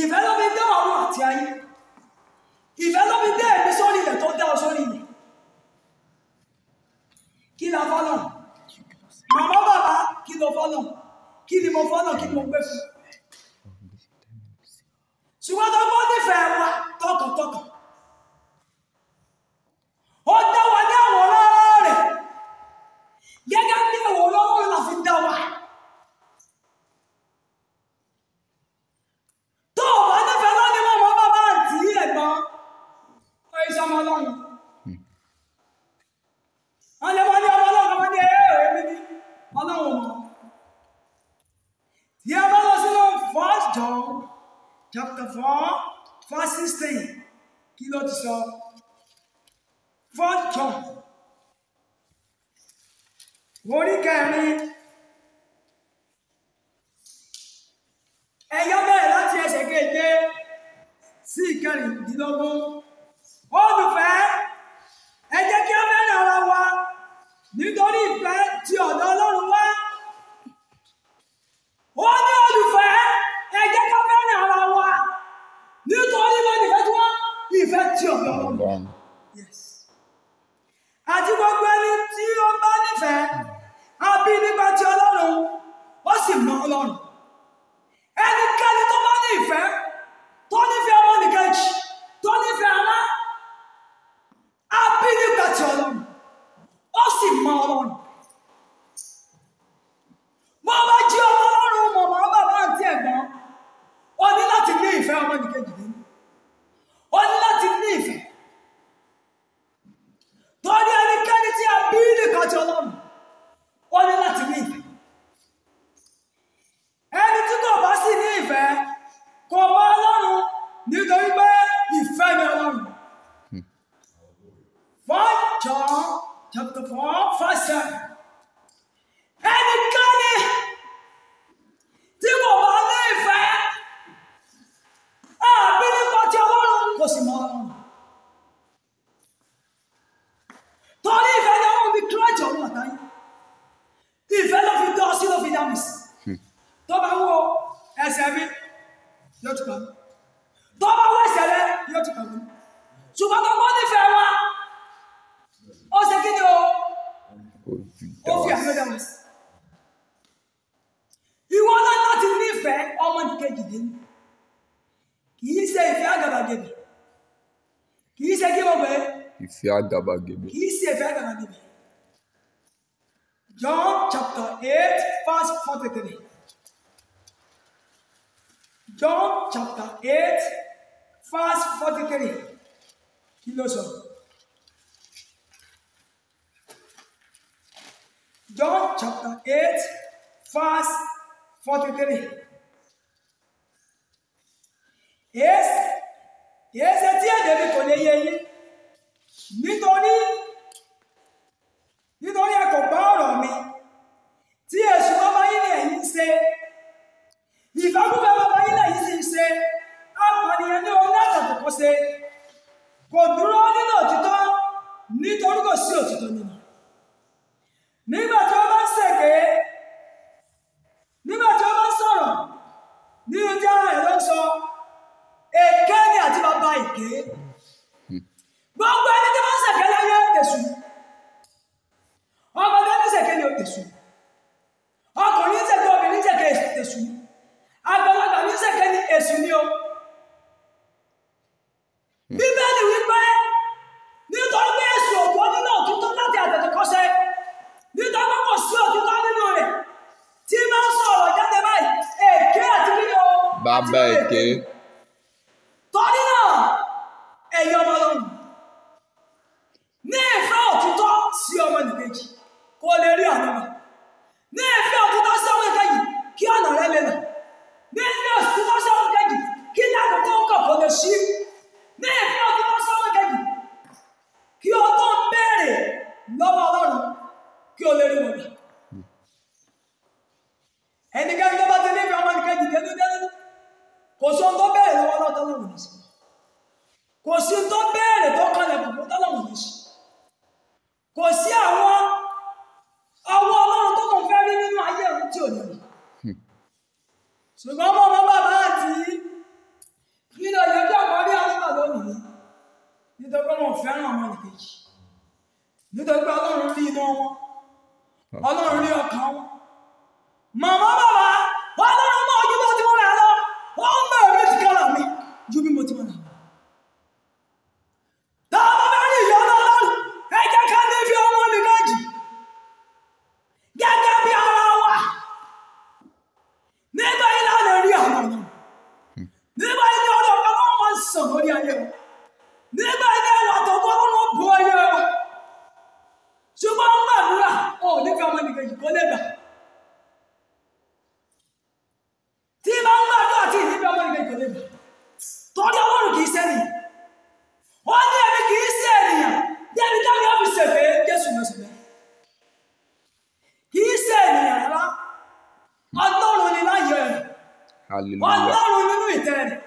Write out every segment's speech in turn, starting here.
ìfẹ́ ló fi dá ọ̀run àti ayé. Ìfẹ́ ló fi dá ẹ̀mí sórí ilẹ̀ tó dá ọ sórí ilẹ̀. Kí la fọ́nà? Màmá bàbá kí ló fọ́nà? Kí ni mo fọ́nà? Kí ni mo gbé fún? Ṣùgbọ́n tó gbọ́ nífẹ̀ẹ́ wa tọkàntọkàn. Ó dá wa ní àwòrán rẹ̀. Gẹ́gẹ́ bí àwòrán rẹ̀ la fi dá wa. Tó o bá nífẹ̀ẹ́ lọ́ní mọ́ bàbá àti ẹ̀gbọ́n. Ó yẹ sọmọ Ọlọ́run. Wọ́n lè wọ́n ní ọmọ Ọlọ́run wọ́n ní èmi ní Ọlọ́run mọ́. Tí a bá lọ sínú 1 John chapter 4 verse 16 kí ló ti sọ? 1 John orí kẹrin ẹ̀yọ́ bẹ̀rẹ̀ láti ẹsẹ̀ keje sí ìkẹrìndínlógún. Olùfẹ́, ẹ jẹ́ kí a fẹ́ràn ara wa nítorí ìfẹ́ tí ọ̀dọ̀ Ọlọ́run wá. Ó ní olùfẹ́, ẹ jẹ́ ká fẹ́ràn ara wa nítorí wọ́n ìfẹ́ tí wọ́n ìfẹ́ tí ọ̀dọ̀ Ọlọ́run. Yes. Àti gbogbo ẹni tí ó bá nífẹ̀ẹ́ á bí nípa ti Ọlọ́run ó sì mọ Ọlọ́run. Ẹnikẹ́ni tó bá ní ìfẹ́ tó nífẹ̀ẹ́ ọmọnìkejì tó nífẹ̀ẹ́ ará á bí nípa ti Ọlọ́run ó sì mọ Ọlọ́run. Mo bá jí ọmọ Ọlọ́run mọ̀mọ́ bàbá àti ẹ̀gbọ́n ó ní láti ní ìfẹ́ ọmọnìkejì nínú. Ó ní láti ní ìfẹ́. Torí ẹnikẹ́ni tí a bí nípa ti Ọlọ́run ó ní láti ní ìfẹ́. Ẹni tí kò bá sì ní ìfẹ́ kò mọ Ọlọ́run nítorí pé ìfẹ́ ni Ọlọ́run. 1 John chapter 4 verse 7. Ẹnikẹ́ni tí kò bá ní ìfẹ́ á bí nípa ti Ọlọ́run kò sì mọ Ọlọ́run. Torí ìfẹ́ ni àwọn òbí kíláàjì ọ̀run àtayé. Ìfẹ́ ló fi dán sí ló fi dá mi sí. Tó bá wo ẹsẹ̀ mi yóò ti kàn mí. Tó bá wo ẹsẹ̀ rẹ yóò ti kàn mí. Ṣùgbọ́n tó bá nífẹ̀ẹ́ wa ó ṣe kí ni o? Ó fi àfẹ́ dá mi sí. Ìwọ náà láti nífẹ̀ẹ́ ọmọnìkejì nínú. Kì í ṣe ìfẹ́ àgàbàgebè. Kì í ṣe kí wọ́n gbé. Ìfẹ́ àgàbàgebè. Kì í ṣe ìfẹ́ àgàbàgebè. John chapter 8 verse 43. John chapter 8 verse 43. Kí ló sọ? John chapter 8 verse 43. Èsè tí èdè mi kò lè yé yín. Nítorí ẹ kò gbọ́ ọ̀rọ̀ mi tí èṣù bàbá yín ní ẹ̀yin ṣe. Ìfẹ́kúfẹ́ bàbá yín lẹ́yìn sì ń ṣe. Apànìyàn ní ohun láti àtẹ̀kọ́ ṣe. Kò dúró nínú òtítọ́ nítorí kò sí òtítọ́ nínú. Nígbà tí wọ́n bá ń ṣèké, nígbà tí wọ́n bá ń sọ̀rọ̀ nínú tí ara ẹ̀ ló ń sọ, èké ni àti bàbá èké. Gbogbo ẹni tí wọ́n ń ṣèké láyé èṣù. Ọmọdé ní ṣèké ni èṣù. Ọkùnrin ń ṣèké, obìnrin ń ṣèké èṣù. Àgbàlagbà ní ṣèké ni èṣù ni o. Bíbélì wípé nítorí pé èṣù òjò nínú òtítọ́ láti àtètèkọ́ṣe, nítorí pé kò sí òtítọ́ nínú rẹ̀ tí máa ń sọ̀rọ̀ jáde báyìí èké àti kíni o. Bàbá èké. Torí náà ẹ̀yin ọmọ Ọlọ́run ní ìfẹ́ òtítọ́ sí ọmọnìkejì kó lè rí àná mi. Ní ìfẹ́ òtítọ́ sí ọmọnìkejì kí ọ̀nà rẹ lè nà. Ní ìfẹ́ òtítọ́ sí ọmọnìkejì kí lákòókò kàn kó lè ṣí. Ní ìfẹ́ òtítọ́ sí ọmọnìkejì kí o tó béèrè lọ́wọ́ Ọlọ́run kí o lè rí wọn gbà. Ẹnikẹ́ni tó bá ti nífẹ̀ẹ́ ọmọnìkejì dénúdénú kò sí ohun tó béèrè lọ́wọ́ Ọlọ́run tọ́lọ́run ní sí. Kò sí ohun tó béèrè tó kalẹ̀ kò fún tọ́lọ́run ní sí. Kò sí àwọn ọwọ́ Ọlọ́run tó kàn fẹ́ rí nínú ayé òun tí ò ní rí. Ṣùgbọ́n ọmọ bàbá àti fẹ́ràn ọmọnìkejì nítorí pé Ọlọ́run rí inú wọn, Ọlọ́run rí ọkàn wọn. Màmá bàbá Ọlọ́run mọ̀ ojú bó ti mọ̀ rà lọ, wọ́n mọ̀ èmi ti kára mi ju bí mo ti mọ̀ rà. Táwọn bá rí ìyọ́nú Ọlọ́run, ẹ jẹ́ ká ní fi ọmọnìkejì gẹ́gẹ́ bí ara wa. Nígbà yìí láti rí àwọn ọ̀nà. Nígbà yìí ni ọ̀dọ̀ Ọlọ́run máa ń sàn lórí ayé wa. Nígbà yìí ni ẹwà tó gbọ́ Ọlọ́run bu ayé wa. Ṣùgbọ́n ń gbàdúrà, ó ní fi ọmọnìkejì kó lè gbà. Tí bá ń gbàdúrà tí ìní fi ọmọnìkejì kó lè gbà. Torí Ọlọ́run kì í ṣe ènìyàn. Wọ́n ní ẹ̀mí kì í ṣe ènìyàn. Débi táwọn yóò fi ṣègbè Jésù lọ sílẹ̀. Kì í ṣe ènìyàn rárá. Ọlọ́run ni láyé rẹ̀. Hallelujah. Ọlọ́run nínú ìtẹ́ rẹ̀.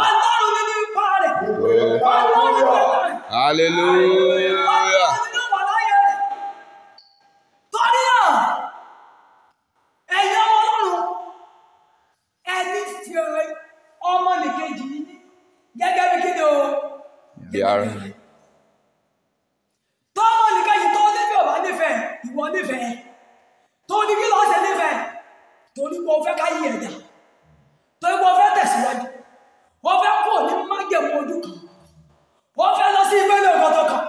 Ọlọ́run nínú ipá rẹ̀. Ọlọ́run nínú ẹ̀tọ́ rẹ̀. Hallelujah. Ọlọ́run nínú ìwàláyé rẹ̀. Torí náà, ẹ̀yin ọmọ Ọlọ́run, ẹni fi ọmọnìkejì yìí gẹ́gẹ́ bí kí ni o? Bí ara. Tó ọmọnìkejì tó nífẹ̀ẹ́ ọba nífẹ̀ẹ́, ìwọ nífẹ̀ẹ́. Tó ní kí lọ́ọ́ ṣe nífẹ̀ẹ́. Torí pé o fẹ́ ká yí ẹ̀dá. Torí pé o fẹ́ tẹ̀síwájú. O fẹ́ kó ní májẹ̀mú ojú kan. O fẹ́ lọ sí ìpele ògọ́tọ̀ kan.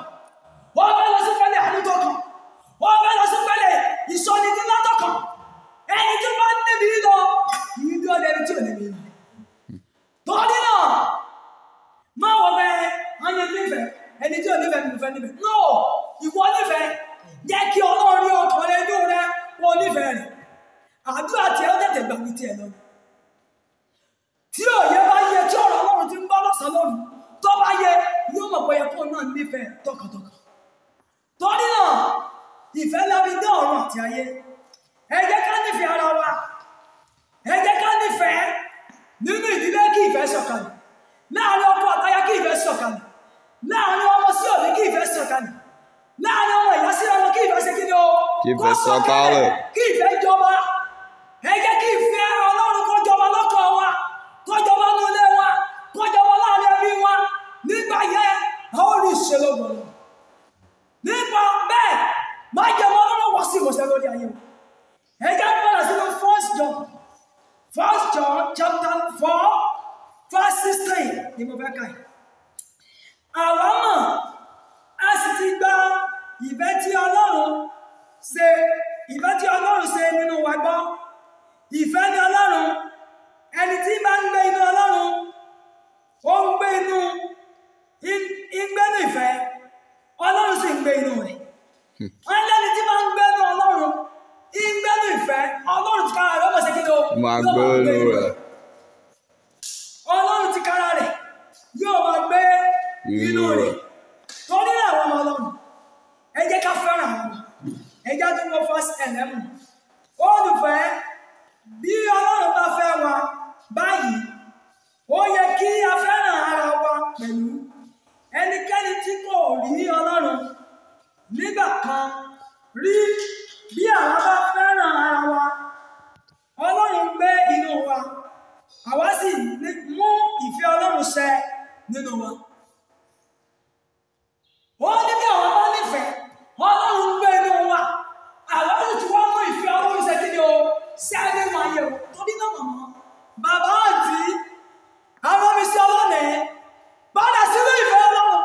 O fẹ́ lọ sí ìpele àdúgbò kan. O fẹ́ lọ sí ìpele ìsọnidínlátọ̀ kan. Ẹni tí bá níbi lọ, ìyí bí ọdẹ ẹni tí ò níbi lọ. Torí náà, máa wọ bẹ́ẹ̀, wọ́n yẹ nífẹ̀ẹ́. Ẹni tí ò nífẹ̀ẹ́ mi fẹ́ nífẹ̀ẹ́. No, ìwọ nífẹ̀ẹ́. Jẹ́ kí Ọlọ́run rí ọkàn rẹ inú rẹ wọ nífẹ̀ẹ́ rẹ̀. Àdúrà tí ẹ ó tètè gbà ní tiẹ̀ lọ. Tí òye bá yẹ tí ọ̀rọ̀ Ọlọ́run ti ń bá lọ́sàn-án lónìí, tó bá yẹ yóò mọ̀ pé ẹ̀kọ́ náà nífẹ̀ẹ́ tọkàntọkàn. Torí náà, ìfẹ́ lábí dé ọ̀run àti ayé. Ẹ jẹ́ ká nífẹ̀ẹ́ ara wa. Ẹ jẹ́ ká nífẹ̀ẹ́ nínú ìdílé kí ìfẹ́ sọ̀kalẹ̀. Láàárín ọkọ àtaya kí ìfẹ́ sọ̀kalẹ̀. Láàárín ọmọ sí òbí kí ìfẹ́ sọ̀kalẹ̀. Láàárín ọmọ ìyá sí ọmọ kí ìfẹ́ ṣe kí ni o? Kí ìfẹ́ sọ̀kalẹ̀. Kí ìfẹ́ jọba. Ẹ jẹ́ kí ìfẹ́ Ọlọ́run kó jọba lọ́kàn wa, kó jọba ní ilé wa, kó jọba láàrin ẹbí wa. Nígbà yẹn, a ó rí ìṣelógbòn lọ. Nípa bẹ́ẹ̀, má jẹ́ mọ́ Ọlọ́run wá sí ìwòsàn lórí ayé wa. Ẹ jẹ́ bẹ̀rẹ̀ sínú 1 John chapter 4 verse 16 ni mo fẹ́ kà yìí. Àwa mọ̀, a sì ti gba ìfẹ́ tí Ọlọ́run ṣe nínú wa gbọ́. Ìfẹ́ ni Ọlọ́run. Ẹni tí bá ń gbé inú Ọlọ́run, ó ń gbé inú ìfẹ́. Ọlọ́run sì ń gbé inú rẹ̀. Wọ́n lẹ́ni tí bá ń gbé inú Ọlọ́run, ìgbẹ́nu ìfẹ́, Ọlọ́run ti kára rẹ̀ ọmọ ṣe kí ni o? Máa gbé inú rẹ̀. Ọlọ́run ti kára rẹ̀ yóò máa gbé inú rẹ̀. Torí àwọn ọmọ Ọlọ́run, ẹ jẹ́ ká fẹ́ràn àwọn ọmọ. Ẹ jẹ́ tó wọ́n verse 11. Olùfẹ́, bí Ọlọ́run bá fẹ́ wa báyìí, ó yẹ kí a fẹ́ràn ara wa pẹ̀lú. Ẹnikẹ́ni tí kò rí Ọlọ́run nígbà kan rí, bí àwa bá fẹ́ràn ara wa, Ọlọ́run gbé inú wa, àwa sì mú ìfẹ́ Ọlọ́run ṣẹ nínú wa. Ó ní bí àwọn bá nífẹ̀ẹ́, Ọlọ́run gbé inú wa, àwa sì ti wá mú ìfẹ́ Ọlọ́run ṣẹ kí ni o? Ṣé adé máa yẹ o? Torí náà màmá, bàbá àti àwọn mi sí Ọlọ́run ẹ̀, padà sínú ìfẹ́ Ọlọ́run.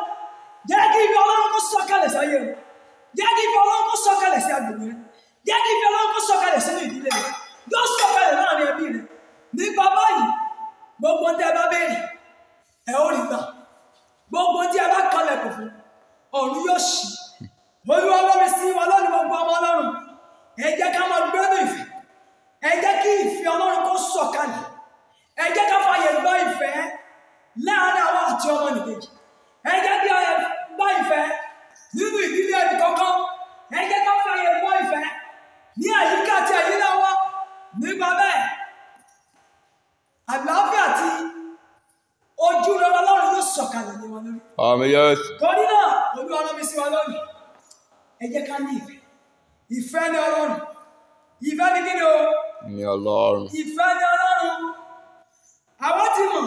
Jẹ́ kí ìfẹ́ Ọlọ́run kó sọ̀kalẹ̀ sáyé rẹ̀. Jẹ́ kí ìfẹ́ Ọlọ́run kó sọ̀kalẹ̀ sí agbègbè rẹ̀. Jẹ́ kí ìfẹ́ Ọlọ́run kó sọ̀kalẹ̀ sínú ìdílé rẹ̀. Yóò sọ̀kalẹ̀ láàrin ẹbí rẹ̀. Nípa báyìí, gbogbo tí ẹ bá béèrè, ẹ ó rí gbà. Gbogbo tí ẹ bá kalẹ̀ kò fún, ọ̀run yóò ṣí. Olúwa wọ́n mi sí wa lónìí gbogbo ọmọ Ọlọ́run. Ẹ jẹ́ ká máa gbé ní ìfẹ́. Ẹ jẹ́ kí ìfẹ́ Ọlọ́run kó sọ̀kalẹ̀. Ẹ jẹ́ ká fààyè gbọ́ ìfẹ́ láàrin àwọn àti ọmọnìkejì. Ẹ jẹ́ kí a gbọ́ ìfẹ́ nínú ìdílé ẹnì kọ̀ọ̀kan. Ẹ jẹ́ ká fààyè gbọ́ ìfẹ́ ní àyíká àti àyíká wa. Nípa bẹ́ẹ̀, àlàáfíà àti ojú rere Ọlọ́run yóò sọ̀kalẹ̀ ní wọn lórí. Àmín Jésù. Torí náà, Olúwa rán mi sí wa lónìí. Ẹ jẹ́ ká ní ìfẹ́. Ìfẹ́ ni Ọlọ́run. Ìfẹ́ ni kí ni o? Ní Ọlọ́run. Ìfẹ́ ni Ọlọ́run. Àwọn ti mọ̀